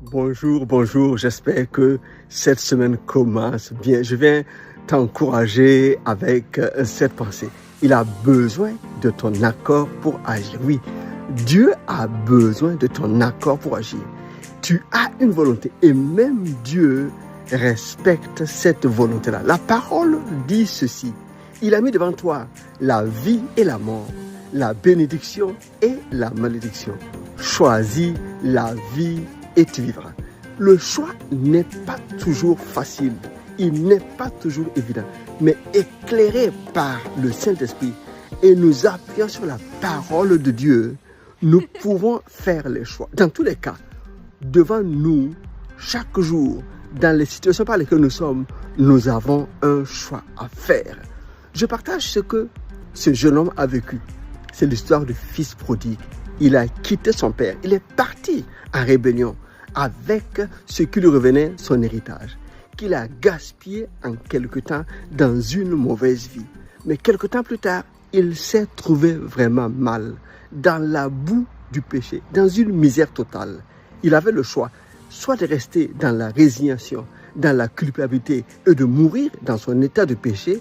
Bonjour, bonjour, j'espère que cette semaine commence bien. Je viens t'encourager avec cette pensée. Il a besoin de ton accord pour agir. Oui, Dieu a besoin de ton accord pour agir. Tu as une volonté et même Dieu respecte cette volonté-là. La parole dit ceci. Il a mis devant toi la vie et la mort, la bénédiction et la malédiction. Choisis la vie et tu vivras. Le choix n'est pas toujours facile, il n'est pas toujours évident, mais éclairé par le Saint-Esprit et nous appuyant sur la parole de Dieu, nous pouvons faire les choix. Dans tous les cas, devant nous, chaque jour, dans les situations par lesquelles nous sommes, nous avons un choix à faire. Je partage ce que ce jeune homme a vécu. C'est l'histoire du fils prodigue. Il a quitté son père, il est parti en rébellion avec ce qui lui revenait, son héritage, qu'il a gaspillé en quelque temps dans une mauvaise vie. Mais quelque temps plus tard, il s'est trouvé vraiment mal, dans la boue du péché, dans une misère totale. Il avait le choix, soit de rester dans la résignation, dans la culpabilité et de mourir dans son état de péché,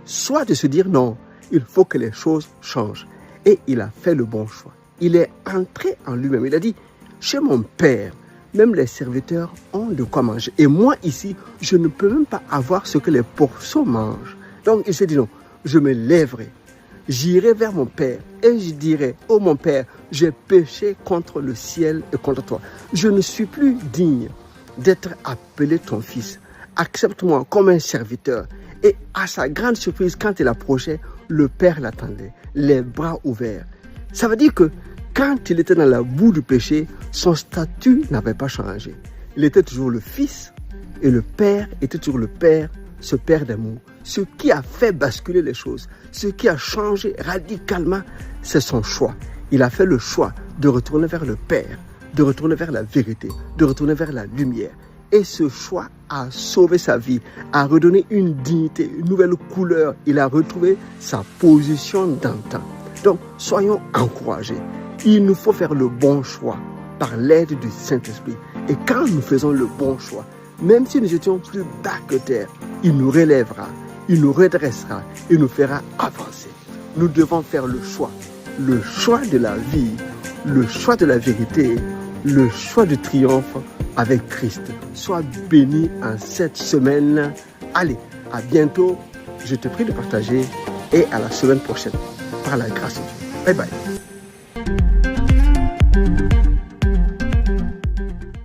soit de se dire non, il faut que les choses changent. Et il a fait le bon choix. Il est entré en lui-même. Il a dit, chez mon père, même les serviteurs ont de quoi manger. Et moi ici, je ne peux même pas avoir ce que les porceaux mangent. Donc il s'est dit non, je me lèverai, j'irai vers mon père et je dirai, oh mon père, j'ai péché contre le ciel et contre toi. Je ne suis plus digne d'être appelé ton fils. Accepte-moi comme un serviteur. Et à sa grande surprise, quand il approchait, le père l'attendait, les bras ouverts. Ça veut dire que quand il était dans la boue du péché, son statut n'avait pas changé. Il était toujours le fils et le père était toujours le père, ce père d'amour. Ce qui a fait basculer les choses, ce qui a changé radicalement, c'est son choix. Il a fait le choix de retourner vers le Père, de retourner vers la vérité, de retourner vers la lumière. Et ce choix a sauvé sa vie, a redonné une dignité, une nouvelle couleur. Il a retrouvé sa position d'antan. Donc, soyons encouragés. Il nous faut faire le bon choix par l'aide du Saint-Esprit. Et quand nous faisons le bon choix, même si nous étions plus bas que terre, il nous relèvera, il nous redressera, il nous fera avancer. Nous devons faire le choix de la vie, le choix de la vérité, le choix du triomphe avec Christ. Sois béni en cette semaine. Allez, à bientôt. Je te prie de partager et à la semaine prochaine. Par la grâce de Dieu. Bye bye.